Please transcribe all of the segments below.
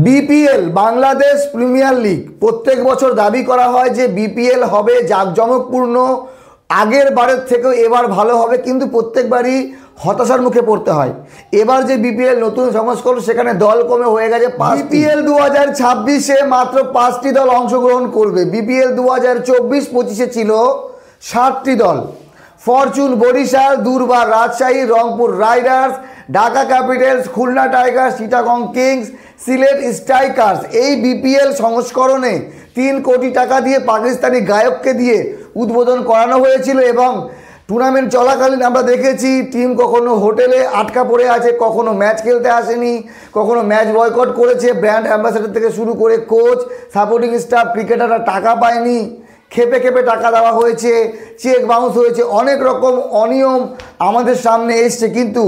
BPL Bangladesh premier league প্রত্যেক বছর দাবি করা হয় যে বিপিএল হবে জাঁকজমকপূর্ণ, আগের বারের থেকেও এবার ভালো হবে, কিন্তু প্রত্যেকবারই হতাশার মুখে পড়তে হয়। এবার যে বিপিএল নতুন সংস্করণ সেখানে দল কমে হয়ে গেছে। বিপিএল 2026-এ মাত্র 5টি দল অংশগ্রহণ করবে। বিপিএল 2024-25-এ ছিল 60টি দল। Fortune Barishal, Durbar Rajshahi, Rangpur Riders, Dhaka Capitals, Khulna Tigers, Chittagong Kings, Sylhet Strikers. এই বিপিএল সংস্করণে 3 কোটি টাকা দিয়ে পাকিস্তানি গায়ককে দিয়ে উদ্বোধন করানো হয়েছিল এবং টুর্নামেন্ট চলাকালীন আমরা দেখেছি টিম কখনো হোটেলে আটকা পড়ে আছে, কখনো ম্যাচ খেলতে আসেনি, কখনো ম্যাচ বয়কট করেছে। ব্র্যান্ড অ্যাম্বাসেডর থেকে শুরু করে কোচ, সাপোর্টিং স্টাফ, ক্রিকেটাররা টাকা পায়নি, খেপে খেপে টাকা দেওয়া হয়েছে, চেক বাউন্স হয়েছে, অনেক রকম অনিয়ম আমাদের সামনে এসছে। কিন্তু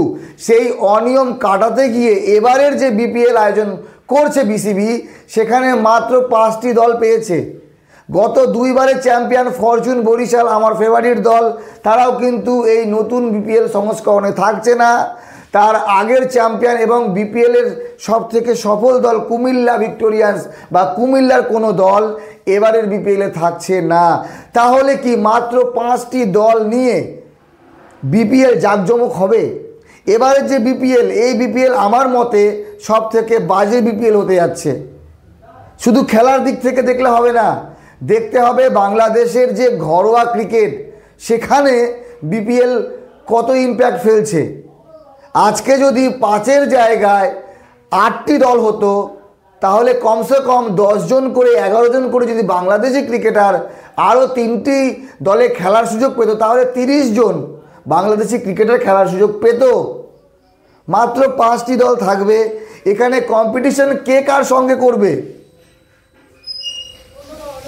সেই অনিয়ম কাটাতে গিয়ে এবারের যে বিপিএল আয়োজন করছে বিসিবি, সেখানে মাত্র 5টি দল পেয়েছে। গত 2 বারের চ্যাম্পিয়ন ফরচুন বরিশাল, আমার ফেভারিট দল, তারাও কিন্তু এই নতুন বিপিএল সংস্করণে থাকছে না। তার আগের চ্যাম্পিয়ন এবং বিপিএলের সবথেকে সফল দল কুমিল্লা ভিক্টোরিয়ান্স বা কুমিল্লার কোনো দল এবারের বিপিএলে থাকছে না। তাহলে কি মাত্র 5টি দল নিয়ে বিপিএল জাঁকজমক হবে? এবারের যে বিপিএল, এই বিপিএল আমার মতে সবথেকে বাজে বিপিএল হতে যাচ্ছে। শুধু খেলার দিক থেকে দেখলে হবে না, দেখতে হবে বাংলাদেশের যে ঘরোয়া ক্রিকেট, সেখানে বিপিএল কত ইম্প্যাক্ট ফেলছে। আজকে যদি 5-এর জায়গায় 8টি দল হতো, তাহলে কমসে কম 10 জন করে 11 জন করে যদি বাংলাদেশি ক্রিকেটার আরও 3টি দলে খেলার সুযোগ পেত, তাহলে 30 জন বাংলাদেশি ক্রিকেটার খেলার সুযোগ পেত। মাত্র 5টি দল থাকবে। এখানে কম্পিটিশন কে কার সঙ্গে করবে?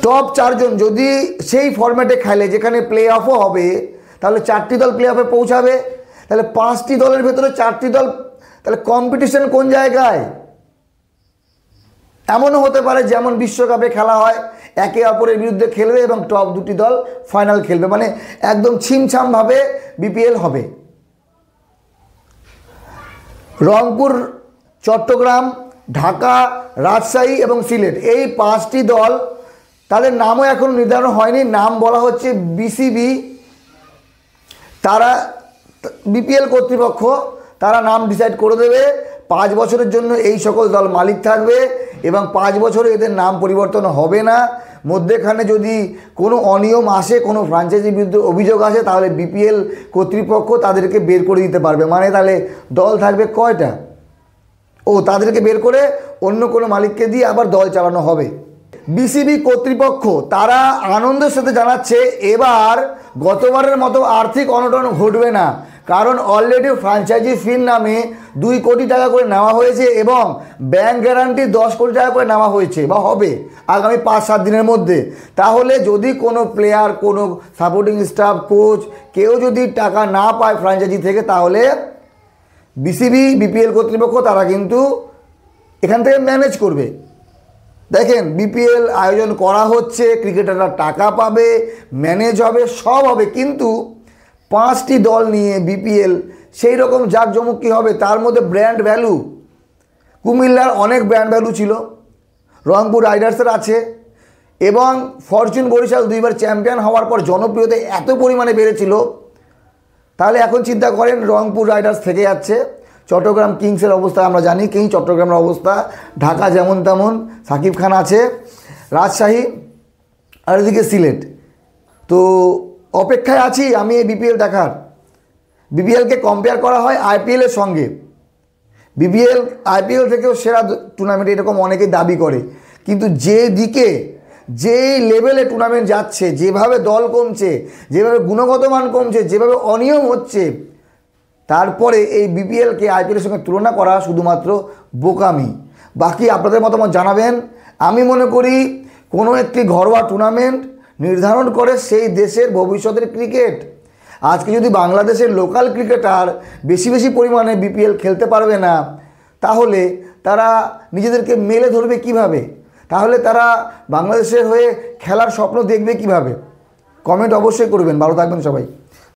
টপ 4 জন যদি সেই ফরম্যাটে খেলে যেখানে প্লে অফও হবে, তাহলে 4টি দল প্লে অফে পৌঁছাবে। তাহলে 5টি দলের ভেতরে 4টি দল, তাহলে কম্পিটিশন কোন জায়গায়? এমনও হতে পারে যেমন বিশ্বকাপে খেলা হয়, একে অপরের বিরুদ্ধে খেলবে এবং টপ 2টি দল ফাইনাল খেলবে, মানে একদম ছিমছামভাবে বিপিএল হবে। রংপুর, চট্টগ্রাম, ঢাকা, রাজশাহী এবং সিলেট, এই 5টি দল, তাদের নামও এখন নির্ধারণ হয়নি। নাম বলা হচ্ছে বিসিবি, তারা বিপিএল কর্তৃপক্ষ তারা নাম ডিসাইড করে দেবে। 5 বছরের জন্য এই সকল দল মালিক থাকবে এবং 5 বছরে এদের নাম পরিবর্তন হবে না। মধ্যেখানে যদি কোনো অনিয়ম আসে, কোনো ফ্র্যাঞ্চাইজির বিরুদ্ধে অভিযোগ আসে, তাহলে বিপিএল কর্তৃপক্ষ তাদেরকে বের করে দিতে পারবে। মানে তাহলে দল থাকবে কয়টা? তাদেরকে বের করে অন্য কোনো মালিককে দিয়ে আবার দল চালানো হবে। বিসিবি কর্তৃপক্ষ তারা আনন্দের সাথে জানাচ্ছে এবার গতবারের মতো আর্থিক অনটন ঘটবে না, কারণ অলরেডি ফ্র্যাঞ্চাইজি ফির নামে 2 কোটি টাকা করে নেওয়া হয়েছে এবং ব্যাংক গ্যারান্টি 10 কোটি টাকা করে নেওয়া হয়েছে বা হবে আগামী 5-7 দিনের মধ্যে। তাহলে যদি কোনো প্লেয়ার, কোনো সাপোর্টিং স্টাফ, কোচ কেউ যদি টাকা না পায় ফ্র্যাঞ্চাইজি থেকে, তাহলে বিপিএল কর্তৃপক্ষ তারা কিন্তু এখান থেকে ম্যানেজ করবে। দেখেন, বিপিএল আয়োজন করা হচ্ছে, ক্রিকেটাররা টাকা পাবে, ম্যানেজ হবে, সব হবে, কিন্তু 5টি দল নিয়ে বিপিএল সেই রকম জাঁকজমক কী হবে? তার মধ্যে ব্র্যান্ড ভ্যালু, কুমিল্লার অনেক ব্র্যান্ড ভ্যালু ছিল, রংপুর রাইডার্সের আছে এবং ফরচুন বরিশাল 2 বার চ্যাম্পিয়ন হওয়ার পর জনপ্রিয়তা এত পরিমাণে বেড়েছিল। তাহলে এখন চিন্তা করেন, রংপুর রাইডার্স থেকে যাচ্ছে, চট্টগ্রাম কিংসের অবস্থা আমরা জানি, কিংস চট্টগ্রামের অবস্থা, ঢাকা যেমন তেমন, সাকিব খান আছে, রাজশাহী আর এদিকে সিলেট। তো অপেক্ষায় আছি আমি এই বিপিএল দেখার। বিপিএলকে কম্পেয়ার করা হয় আইপিএলের সঙ্গে। বিপিএল আইপিএল থেকেও সেরা টুর্নামেন্ট এরকম অনেকেই দাবি করে, কিন্তু যেই লেভেলে টুর্নামেন্ট যাচ্ছে, যেভাবে দল কমছে, যেভাবে গুণগত মান কমছে, যেভাবে অনিয়ম হচ্ছে, তারপরে এই বিপিএলকে আইপিএলের সঙ্গে তুলনা করা শুধুমাত্র বোকামি। বাকি আপনাদের মতামত জানাবেন। আমি মনে করি কোনো একটি ঘরোয়া টুর্নামেন্ট নির্ধারণ করে সেই দেশের ভবিষ্যতের ক্রিকেট। আজকে যদি বাংলাদেশের লোকাল ক্রিকেটার বেশি পরিমাণে বিপিএল খেলতে পারবে না, তাহলে তারা নিজেদেরকে মেলে ধরবে কিভাবে? তাহলে তারা বাংলাদেশের হয়ে খেলার স্বপ্ন দেখবে কিভাবে? কমেন্ট অবশ্যই করবেন। ভালো থাকবেন সবাই।